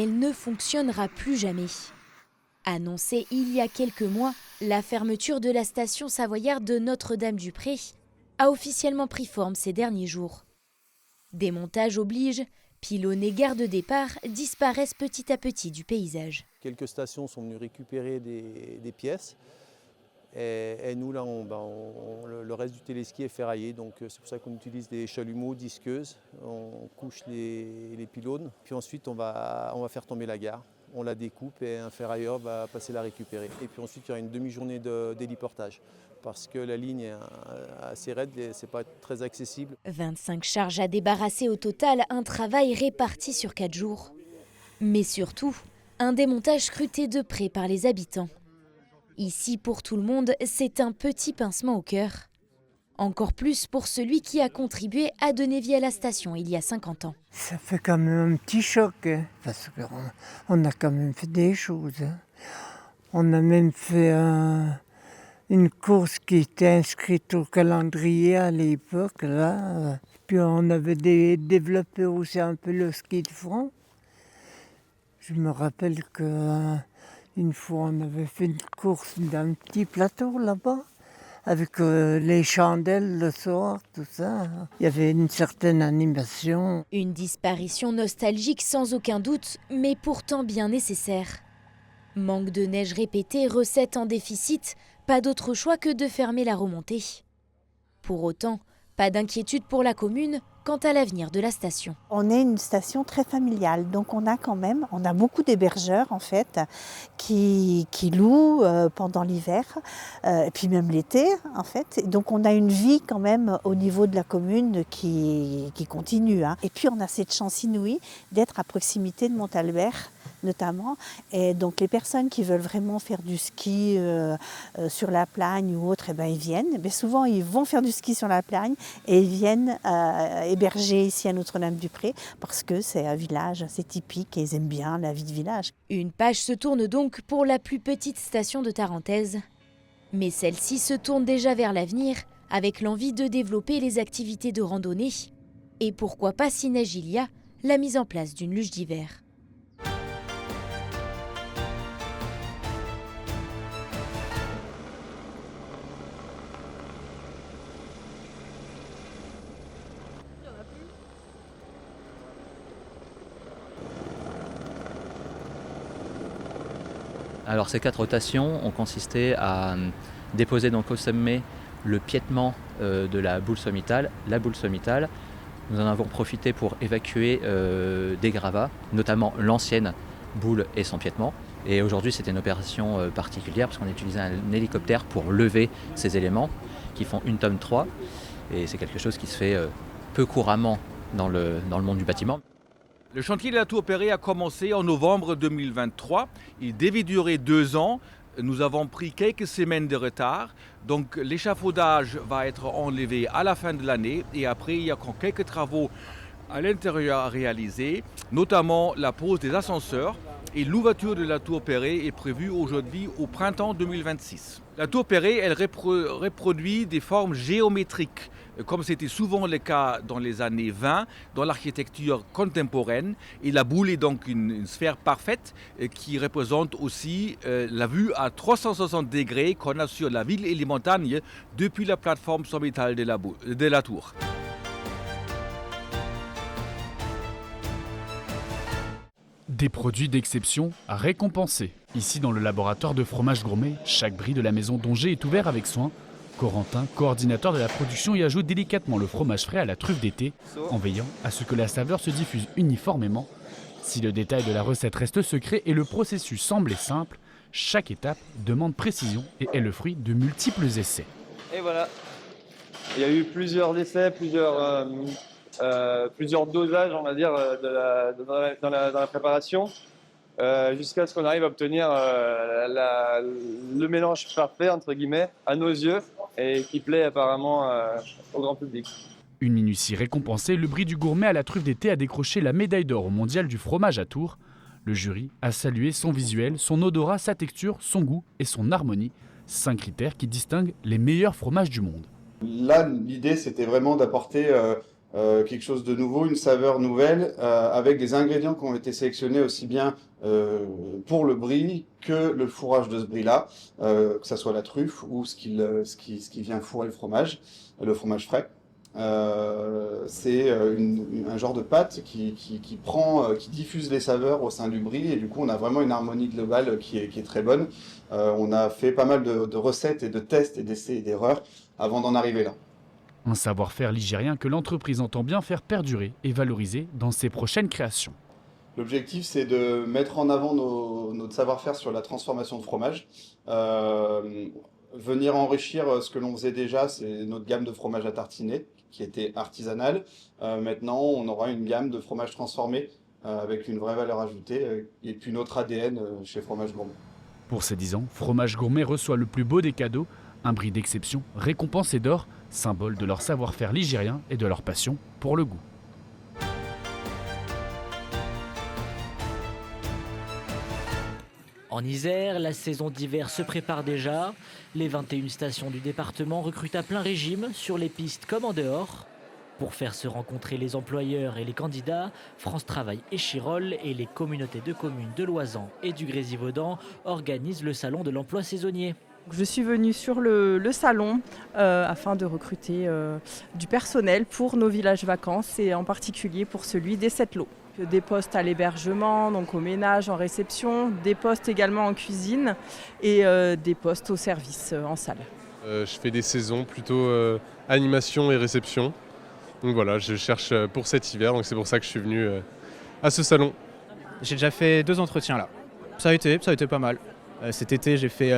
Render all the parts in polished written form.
elle ne fonctionnera plus jamais. Annoncée il y a quelques mois, la fermeture de la station savoyarde de Notre-Dame-du-Pré a officiellement pris forme ces derniers jours. Démontage oblige, pylônes et gares de départ disparaissent petit à petit du paysage. Quelques stations sont venues récupérer des pièces et nous là, le reste du téléski est ferraillé, donc c'est pour ça qu'on utilise des chalumeaux, disqueuses, on couche les pylônes, puis ensuite on va faire tomber la gare. On la découpe et un ferrailleur va passer la récupérer. Et puis ensuite il y aura une demi-journée d'héliportage parce que la ligne est assez raide et c'est pas très accessible. 25 charges à débarrasser au total, un travail réparti sur 4 jours. Mais surtout, un démontage scruté de près par les habitants. Ici, pour tout le monde, c'est un petit pincement au cœur. Encore plus pour celui qui a contribué à donner vie à la station il y a 50 ans. Ça fait quand même un petit choc, hein, parce qu'on a quand même fait des choses. Hein. On a même fait une course qui était inscrite au calendrier à l'époque. Là. Puis on avait développé aussi un peu le ski de fond. Je me rappelle qu'une fois on avait fait une course d'un petit plateau là-bas. Avec les chandelles le soir, tout ça. Il y avait une certaine animation. Une disparition nostalgique sans aucun doute, mais pourtant bien nécessaire. Manque de neige répété, recettes en déficit, pas d'autre choix que de fermer la remontée. Pour autant, pas d'inquiétude pour la commune quant à l'avenir de la station. On est une station très familiale, donc on a beaucoup d'hébergeurs en fait qui louent pendant l'hiver et puis même l'été en fait. Donc on a une vie quand même au niveau de la commune qui continue. Hein. Et puis on a cette chance inouïe d'être à proximité de Montalbert notamment. Et donc les personnes qui veulent vraiment faire du ski sur la Plagne ou autre, ils viennent. Mais souvent ils vont faire du ski sur la Plagne et ils viennent hébergés ici à Notre-Dame-du-Pré parce que c'est un village, c'est typique et ils aiment bien la vie de village. Une page se tourne donc pour la plus petite station de Tarentaise. Mais celle-ci se tourne déjà vers l'avenir avec l'envie de développer les activités de randonnée. Et pourquoi pas, si neige il y a, la mise en place d'une luge d'hiver. Alors ces 4 rotations ont consisté à déposer donc au sommet le piétement de la boule sommitale, Nous en avons profité pour évacuer des gravats, notamment l'ancienne boule et son piétement. Et aujourd'hui c'était une opération particulière parce qu'on a utilisé un hélicoptère pour lever ces éléments qui font 1,3 tonne. Et c'est quelque chose qui se fait peu couramment dans le monde du bâtiment. Le chantier de la tour Perret a commencé en novembre 2023. Il devait durer 2 ans. Nous avons pris quelques semaines de retard. Donc l'échafaudage va être enlevé à la fin de l'année. Et après, il y a encore quelques travaux à l'intérieur à réaliser, notamment la pose des ascenseurs. Et l'ouverture de la tour Perret est prévue aujourd'hui au printemps 2026. La tour Perret, elle reproduit des formes géométriques, comme c'était souvent le cas dans les années 20, dans l'architecture contemporaine. Et la boule est donc une sphère parfaite qui représente aussi la vue à 360 degrés qu'on a sur la ville et les montagnes depuis la plateforme sommitale de la tour. Des produits d'exception à récompenser. Ici, dans le laboratoire de fromage gourmet, chaque brie de la maison Dongé est ouvert avec soin. Corentin, coordinateur de la production, y ajoute délicatement le fromage frais à la truffe d'été, en veillant à ce que la saveur se diffuse uniformément. Si le détail de la recette reste secret et le processus semble simple, chaque étape demande précision et est le fruit de multiples essais. Et voilà, il y a eu plusieurs essais, plusieurs dosages, on va dire, dans la préparation, jusqu'à ce qu'on arrive à obtenir le mélange parfait, entre guillemets, à nos yeux, et qui plaît apparemment au grand public. Une minutie récompensée, le brie du gourmet à la truffe d'été a décroché la médaille d'or au mondial du fromage à Tours. Le jury a salué son visuel, son odorat, sa texture, son goût et son harmonie. 5 critères qui distinguent les meilleurs fromages du monde. Là, l'idée, c'était vraiment d'apporter quelque chose de nouveau, une saveur nouvelle, avec des ingrédients qui ont été sélectionnés aussi bien pour le brie que le fourrage de ce brie-là, que ce soit la truffe ou ce qui vient fourrer le fromage frais. C'est un genre de pâte qui diffuse les saveurs au sein du brie, et du coup on a vraiment une harmonie globale qui est très bonne. On a fait pas mal de recettes et de tests et d'essais et d'erreurs avant d'en arriver là. Un savoir-faire ligérien que l'entreprise entend bien faire perdurer et valoriser dans ses prochaines créations. L'objectif, c'est de mettre en avant notre savoir-faire sur la transformation de fromage. Venir enrichir ce que l'on faisait déjà, c'est notre gamme de fromage à tartiner, qui était artisanale. Maintenant, on aura une gamme de fromages transformés avec une vraie valeur ajoutée et puis notre ADN chez Fromage Gourmet. Pour ses 10 ans, Fromage Gourmet reçoit le plus beau des cadeaux, un brie d'exception, récompensé d'or, symbole de leur savoir-faire ligérien et de leur passion pour le goût. En Isère, la saison d'hiver se prépare déjà. Les 21 stations du département recrutent à plein régime, sur les pistes comme en dehors. Pour faire se rencontrer les employeurs et les candidats, France Travail et Chirol et les communautés de communes de Loisan et du Grésivaudan organisent le salon de l'emploi saisonnier. Je suis venue sur le salon afin de recruter du personnel pour nos villages vacances et en particulier pour celui des 7 lots. Des postes à l'hébergement, donc au ménage, en réception, des postes également en cuisine et des postes au service en salle. Je fais des saisons plutôt animation et réception. Donc voilà, je cherche pour cet hiver, donc c'est pour ça que je suis venu à ce salon. J'ai déjà fait 2 entretiens là. Ça a été pas mal. Cet été, j'ai fait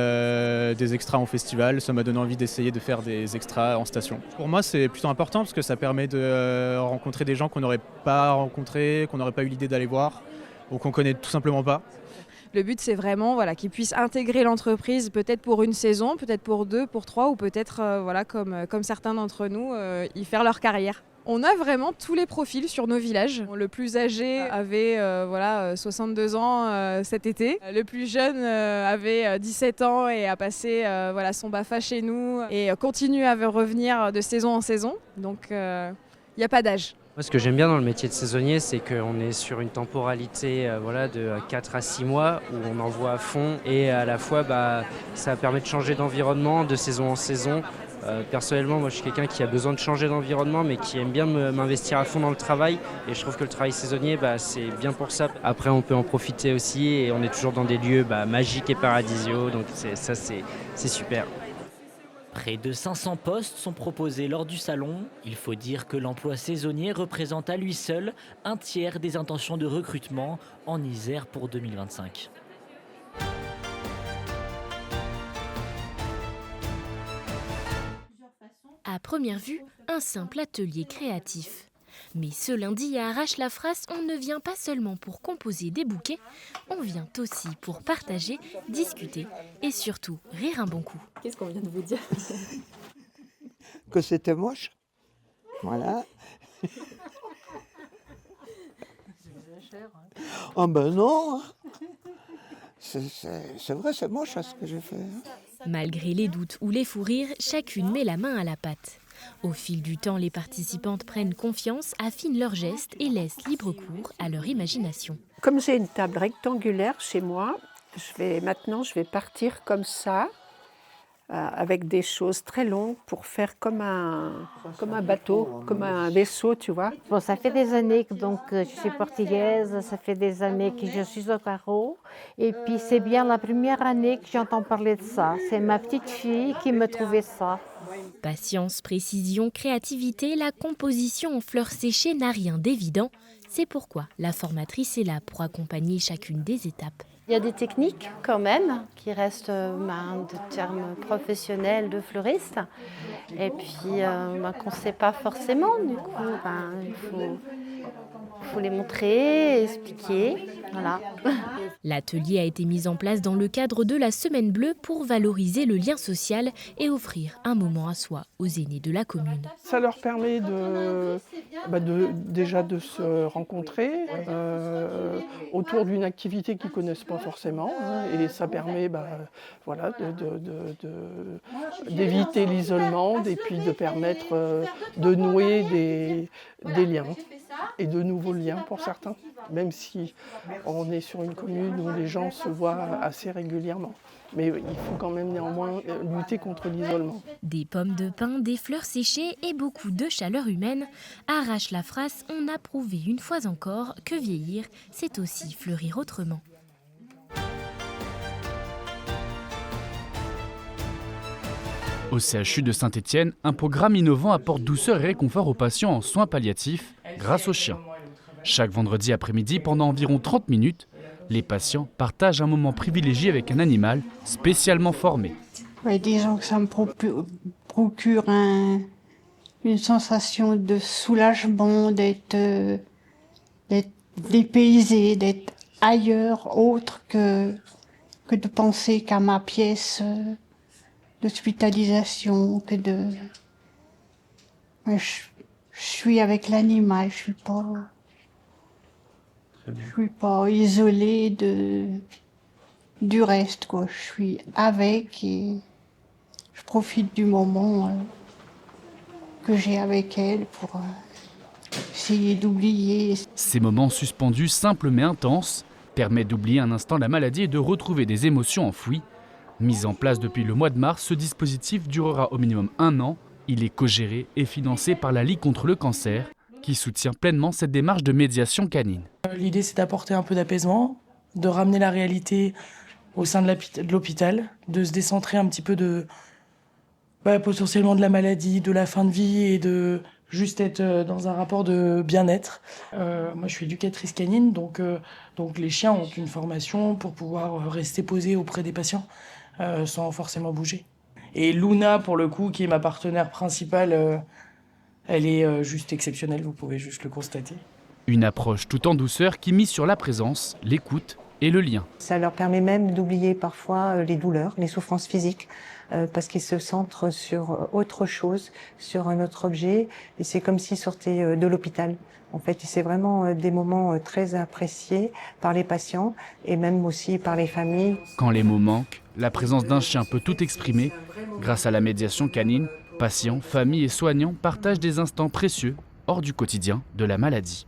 des extras en festival. Ça m'a donné envie d'essayer de faire des extras en station. Pour moi, c'est plutôt important parce que ça permet de rencontrer des gens qu'on n'aurait pas rencontrés, qu'on n'aurait pas eu l'idée d'aller voir ou qu'on connaît tout simplement pas. Le but, c'est vraiment qu'ils puissent intégrer l'entreprise, peut-être pour une saison, peut-être pour 2, pour 3, ou peut-être, comme certains d'entre nous, y faire leur carrière. On a vraiment tous les profils sur nos villages. Le plus âgé avait 62 ans cet été. Le plus jeune avait 17 ans et a passé son BAFA chez nous et continue à revenir de saison en saison. Donc il n'y a pas d'âge. Moi, ce que j'aime bien dans le métier de saisonnier, c'est qu'on est sur une temporalité de 4 à 6 mois où on envoie à fond et à la fois ça permet de changer d'environnement de saison en saison. Personnellement, moi je suis quelqu'un qui a besoin de changer d'environnement mais qui aime bien m'investir à fond dans le travail et je trouve que le travail saisonnier c'est bien pour ça. Après on peut en profiter aussi et on est toujours dans des lieux magiques et paradisiaux, donc c'est super. Près de 500 postes sont proposés lors du salon. Il faut dire que l'emploi saisonnier représente à lui seul un tiers des intentions de recrutement en Isère pour 2025. À première vue, un simple atelier créatif. Mais ce lundi à Arrache-la-Frasse, on ne vient pas seulement pour composer des bouquets, on vient aussi pour partager, discuter et surtout rire un bon coup. Qu'est-ce qu'on vient de vous dire? Que c'était moche. Voilà. Oh ben non. C'est vrai, c'est moche ce que j'ai fait. Malgré les doutes ou les fous rires, chacune met la main à la pâte. Au fil du temps, les participantes prennent confiance, affinent leurs gestes et laissent libre cours à leur imagination. Comme j'ai une table rectangulaire chez moi, je vais partir comme ça, avec des choses très longues pour faire comme un bateau, comme un vaisseau, tu vois. Bon, ça fait des années que je suis portugaise, ça fait des années que je suis au carreau. Et puis c'est bien la première année que j'entends parler de ça. C'est ma petite fille qui me trouvait ça. Patience, précision, créativité, la composition en fleurs séchées n'a rien d'évident. C'est pourquoi la formatrice est là pour accompagner chacune des étapes. Il y a des techniques quand même qui restent de termes professionnels de fleuristes et puis qu'on ne sait pas forcément. Du coup, il faut les montrer, expliquer. Voilà. L'atelier a été mis en place dans le cadre de la Semaine Bleue pour valoriser le lien social et offrir un moment à soi aux aînés de la commune. Ça leur permet déjà de se rencontrer autour d'une activité qu'ils ne connaissent pas pas forcément, hein, et ça permet voilà, d'éviter l'isolement et puis de permettre de nouer des liens et de nouveaux liens pour certains, même si on est sur une commune où les gens se voient assez régulièrement. Mais il faut quand même néanmoins lutter contre l'isolement. Des pommes de pin, des fleurs séchées et beaucoup de chaleur humaine arrachent la phrase « On a prouvé une fois encore que vieillir, c'est aussi fleurir autrement ». Au CHU de Saint-Étienne, un programme innovant apporte douceur et réconfort aux patients en soins palliatifs grâce aux chiens. Chaque vendredi après-midi, pendant environ 30 minutes, les patients partagent un moment privilégié avec un animal spécialement formé. Oui, disons que ça me procure une sensation de soulagement, d'être dépaysé, d'être ailleurs, autre que de penser qu'à ma pièce d'hospitalisation, je suis avec l'animal, je suis pas isolée du reste, quoi. Je suis avec et je profite du moment que j'ai avec elle pour essayer d'oublier. Ces moments suspendus, simples mais intenses, permettent d'oublier un instant la maladie et de retrouver des émotions enfouies. Mis en place depuis le mois de mars, ce dispositif durera au minimum 1 an. Il est co-géré et financé par la Ligue contre le cancer, qui soutient pleinement cette démarche de médiation canine. L'idée, c'est d'apporter un peu d'apaisement, de ramener la réalité au sein de l'hôpital, de se décentrer un petit peu potentiellement de la maladie, de la fin de vie et de juste être dans un rapport de bien-être. Moi, je suis éducatrice canine, donc les chiens ont une formation pour pouvoir rester posés auprès des patients sans forcément bouger. Et Luna, pour le coup, qui est ma partenaire principale, elle est juste exceptionnelle, vous pouvez juste le constater. Une approche tout en douceur qui mise sur la présence, l'écoute et le lien. Ça leur permet même d'oublier parfois les douleurs, les souffrances physiques, parce qu'ils se centrent sur autre chose, sur un autre objet, et c'est comme s'ils sortaient de l'hôpital. En fait, c'est vraiment des moments très appréciés par les patients et même aussi par les familles. Quand les mots manquent, la présence d'un chien peut tout exprimer. Grâce à la médiation canine, patients, familles et soignants partagent des instants précieux hors du quotidien de la maladie.